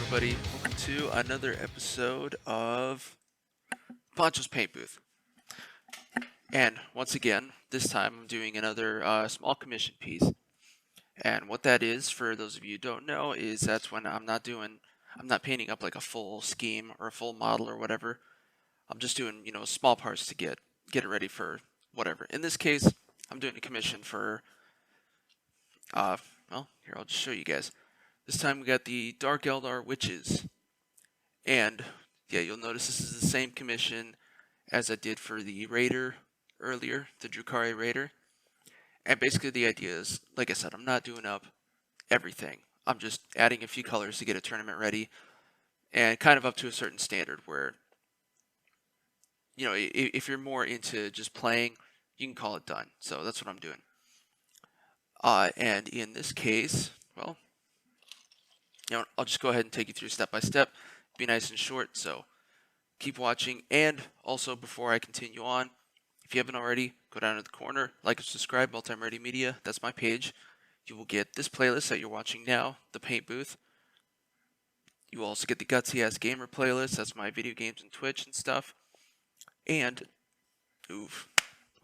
everybody. Welcome to another episode of Poncho's Paint Booth. And once again, this time I'm doing another small commission piece. And what that is, for those of you who don't know, is that's when I'm not painting up like a full scheme or a full model or whatever. I'm just doing, small parts to get it ready for whatever. In this case, I'm doing a commission for, here, I'll just show you guys. This time we got the Drukhari Wyches. And yeah, you'll notice this is the same commission as I did for the Raider earlier, the Drukhari Raider. And basically the idea is, like I said, I'm not doing up everything. I'm just adding a few colors to get a tournament ready and kind of up to a certain standard where, if you're more into just playing, you can call it done. So that's what I'm doing. And in this case, well, I'll just go ahead and take you through step by step. Be nice and short, so keep watching. And also, before I continue on, if you haven't already, go down to the corner, like and subscribe, Multi-Murdy Media. That's my page. You will get this playlist that you're watching now, the Paint Booth. You will also get the Gutsy Ass Gamer playlist. That's my video games and Twitch and stuff. And,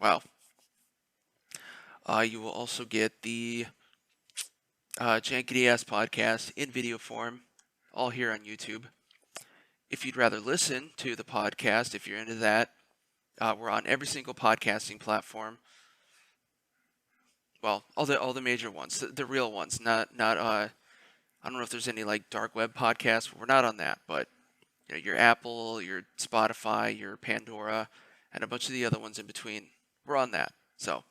wow. You will also get the Jankety Ass podcast in video form, all here on YouTube. If you'd rather listen to the podcast, if you're into that, we're on every single podcasting platform. Well, all the major ones, the real ones, not I don't know if there's any like dark web podcasts. We're not on that, but your Apple, your Spotify, your Pandora, and a bunch of the other ones in between. We're on that. So,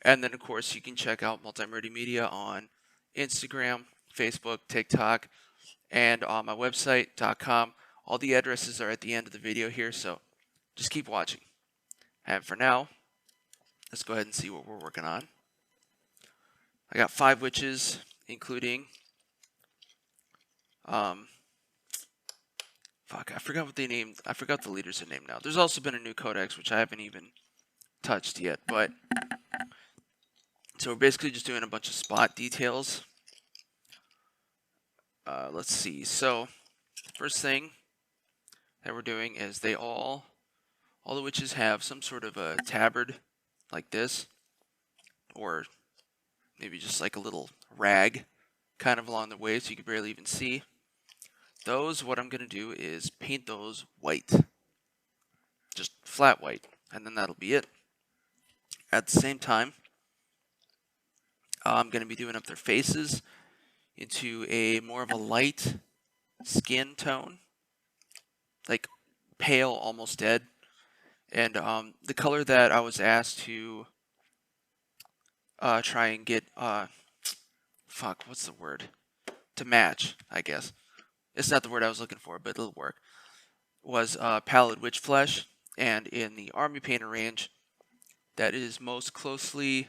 and then of course you can check out Multi-Murdy Media on Instagram, Facebook, TikTok, and on my website.com. All the addresses are at the end of the video here, so just keep watching. And for now, let's go ahead and see what we're working on. I got 5 witches, including, I forgot what they named. I forgot the leaders are named now. There's also been a new codex, which I haven't even touched yet, but so we're basically just doing a bunch of spot details. Let's see. So, first thing that we're doing is all the witches have some sort of a tabard like this, or maybe just like a little rag kind of along the way so you can barely even see. Those, what I'm going to do is paint those white. Just flat white. And then that'll be it. At the same time, I'm going to be doing up their faces into a more of a light skin tone. Like pale, almost dead. And the color that I was asked to try and get, what's the word? To match, I guess. It's not the word I was looking for, but it'll work. Was pallid witch flesh. And in the army painter range, that is most closely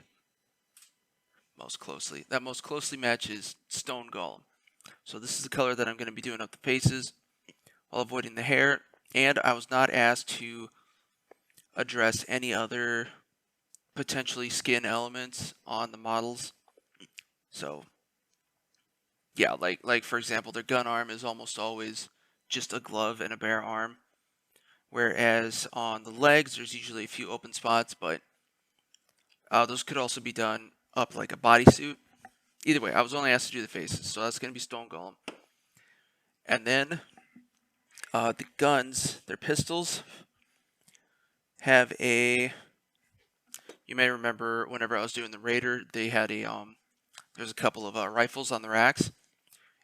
matches stone golem. So this is the color that I'm going to be doing up the faces while avoiding the hair. And I was not asked to address any other potentially skin elements on the models. So yeah, like for example, their gun arm is almost always just a glove and a bare arm. Whereas on the legs, there's usually a few open spots, but those could also be done up like a bodysuit. Either way, I was only asked to do the faces, so that's going to be stone golem. And then the guns, their pistols, have a. You may remember whenever I was doing the Raider, they had there's a couple of rifles on the racks,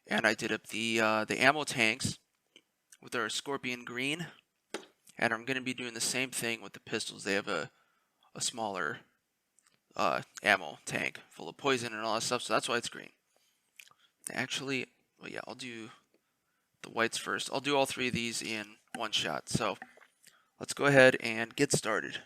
and I did up the ammo tanks with our Scorpion Green, and I'm going to be doing the same thing with the pistols. They have a smaller ammo tank full of poison and all that stuff, so that's why it's green. Actually, well, yeah, I'll do the whites first. I'll do all 3 of these in one shot. So let's go ahead and get started.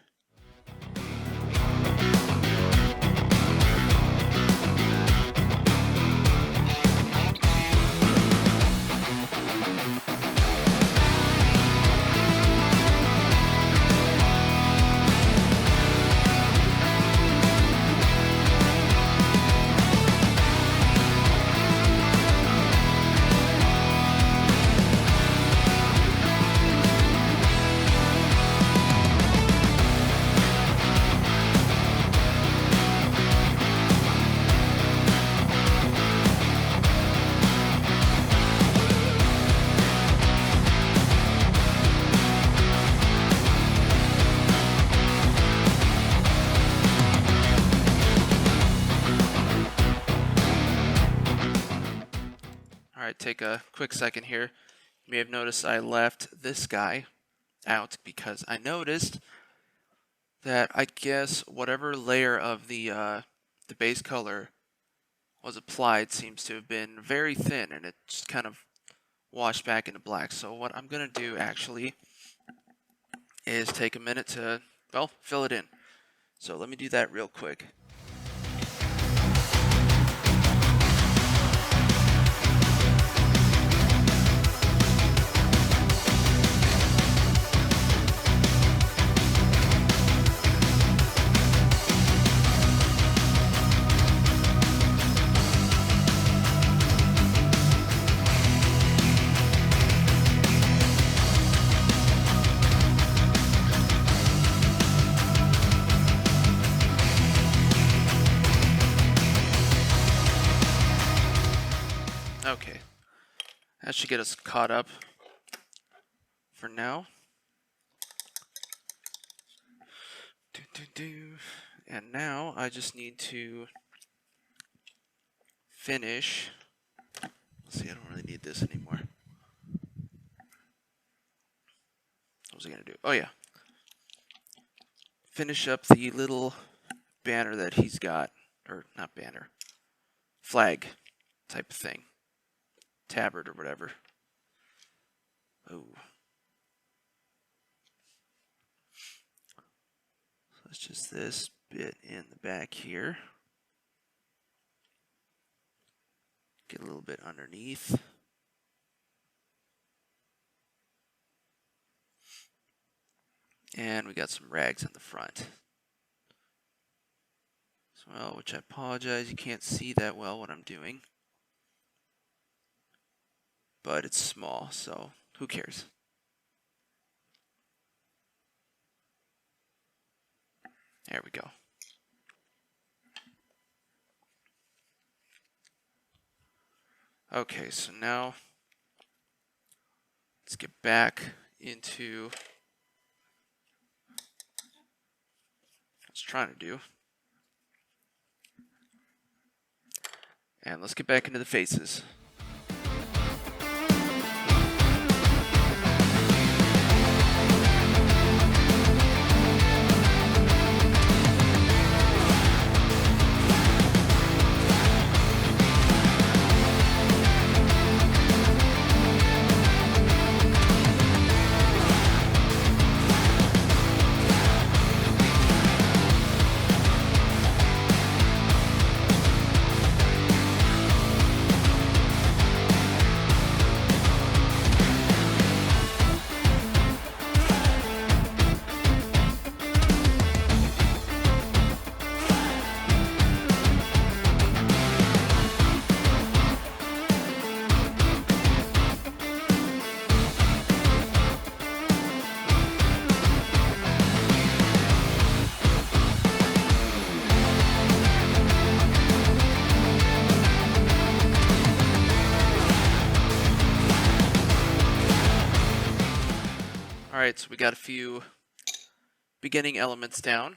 Alright, take a quick second here. You may have noticed I left this guy out because I noticed that I guess whatever layer of the base color was applied seems to have been very thin, and it just kind of washed back into black. So what I'm going to do actually is take a minute to, well, fill it in. So let me do that real quick. Okay, that should get us caught up for now. And now I just need to finish. Let's see, I don't really need this anymore. What was I going to do? Oh yeah. Finish up the little banner that he's got, or not banner, flag type of thing. Tabard or whatever. Oh. So it's just this bit in the back here. Get a little bit underneath. And we got some rags in the front. Well, which I apologize, you can't see that well what I'm doing. But it's small, so who cares? There we go. Okay, so now let's get back into what I was trying to do. And let's get back into the faces. Alright, so we got a few beginning elements down.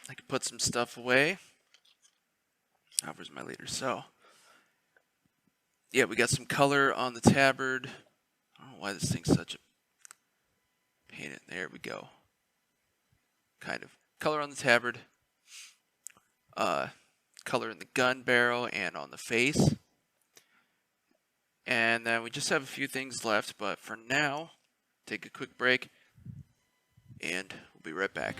I can put some stuff away. Oh, where's my leader? So, yeah, we got some color on the tabard. I don't know why this thing's such a pain in. There we go. Kind of. Color on the tabard. Color in the gun barrel and on the face. And then we just have a few things left, but for now, take a quick break, and we'll be right back.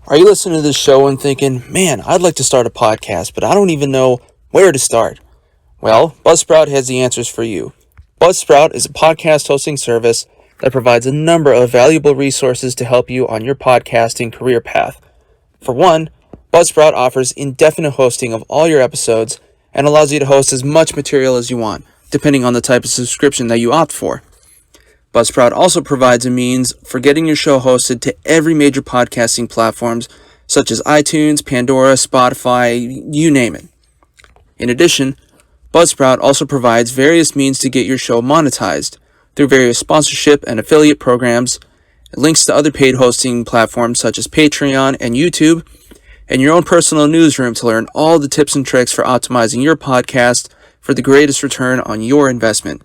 Are you listening to this show and thinking, man, I'd like to start a podcast, but I don't even know where to start? Well, Buzzsprout has the answers for you. Buzzsprout is a podcast hosting service that provides a number of valuable resources to help you on your podcasting career path. For one, Buzzsprout offers indefinite hosting of all your episodes and allows you to host as much material as you want, depending on the type of subscription that you opt for. Buzzsprout also provides a means for getting your show hosted to every major podcasting platforms, such as iTunes, Pandora, Spotify, you name it. In addition, Buzzsprout also provides various means to get your show monetized through various sponsorship and affiliate programs, links to other paid hosting platforms such as Patreon and YouTube, and your own personal newsroom to learn all the tips and tricks for optimizing your podcast for the greatest return on your investment.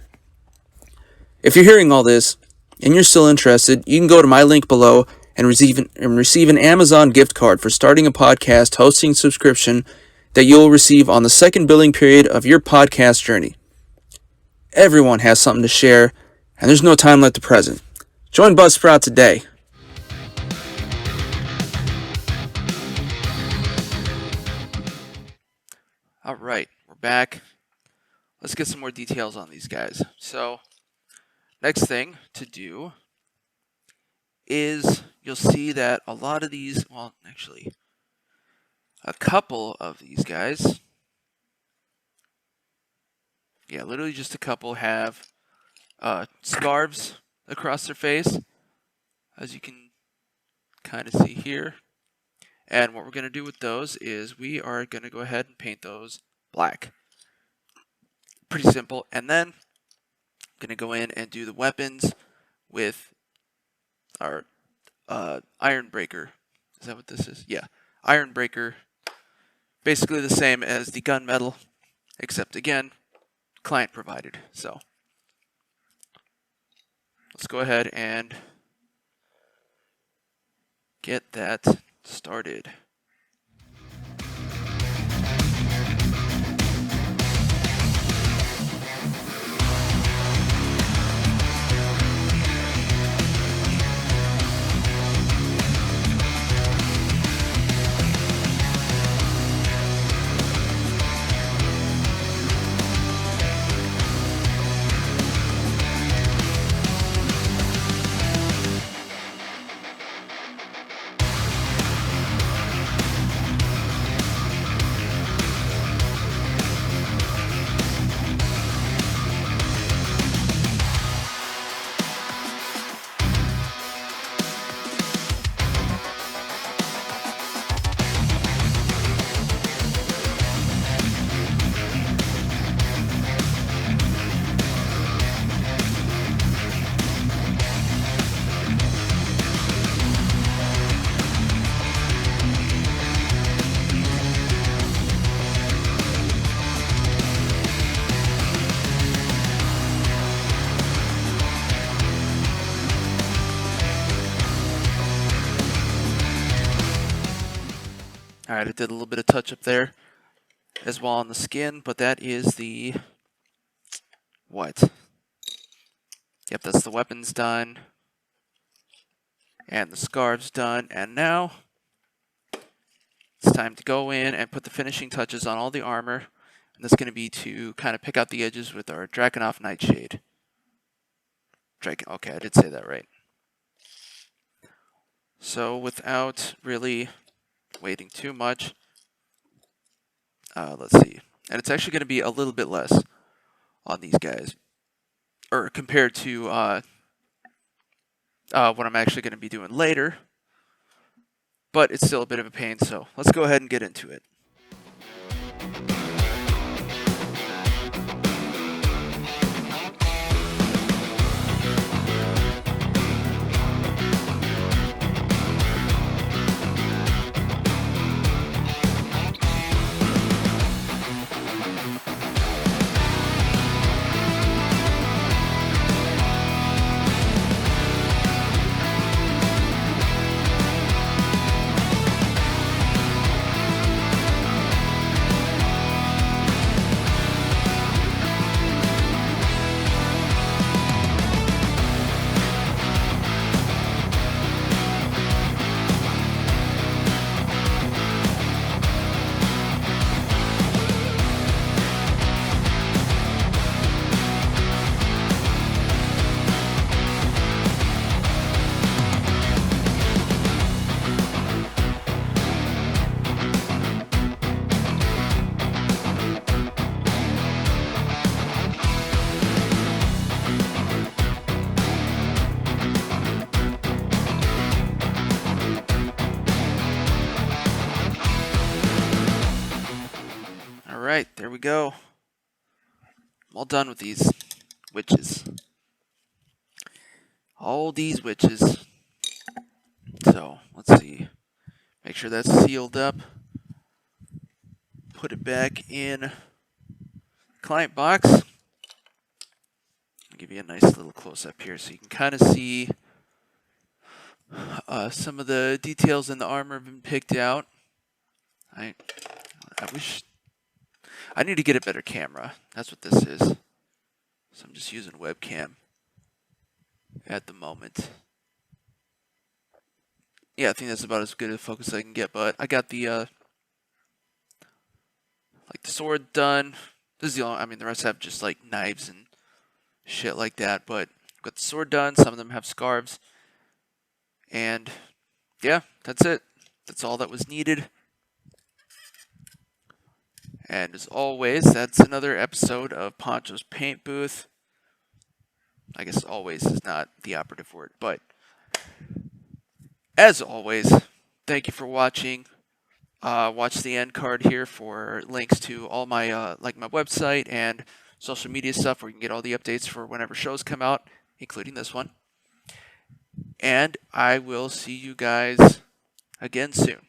If you're hearing all this and you're still interested, you can go to my link below and receive an Amazon gift card for starting a podcast hosting subscription that you'll receive on the second billing period of your podcast journey. Everyone has something to share, and there's no time like the present. Join Buzzsprout today. All right, we're back. Let's get some more details on these guys. So, next thing to do is you'll see that a lot of these, well, actually, a couple of these guys, yeah, literally just a couple have scarves across their face, as you can kind of see here. And what we're going to do with those is we are going to go ahead and paint those black. Pretty simple. And then I'm going to go in and do the weapons with our iron breaker. Is that what this is? Yeah, iron breaker. Basically the same as the gunmetal, except again, client provided. So let's go ahead and get that started. Alright, I did a little bit of touch up there as well on the skin, but that is the what? Yep, that's the weapons done. And the scarves done. And now it's time to go in and put the finishing touches on all the armor. And that's going to be to kind of pick out the edges with our Drakenhof Nightshade. Okay, I did say that right. So without really waiting too much, let's see. And it's actually going to be a little bit less on these guys, or compared to what I'm actually going to be doing later. But it's still a bit of a pain, so let's go ahead and get into it. Alright, there we go. I'm all done with these witches. All these witches. So, let's see. Make sure that's sealed up. Put it back in client box. I'll give you a nice little close-up here so you can kind of see some of the details in the armor have been picked out. I wish I need to get a better camera. That's what this is. So I'm just using webcam at the moment. Yeah, I think that's about as good a focus as I can get. But I got the like the sword done. This is the only. I mean, the rest have just like knives and shit like that. But I've got the sword done. Some of them have scarves. And yeah, that's it. That's all that was needed. And as always, that's another episode of Poncho's Paint Booth. I guess always is not the operative word, but as always, thank you for watching. Watch the end card here for links to all my like my website and social media stuff where you can get all the updates for whenever shows come out, including this one. And I will see you guys again soon.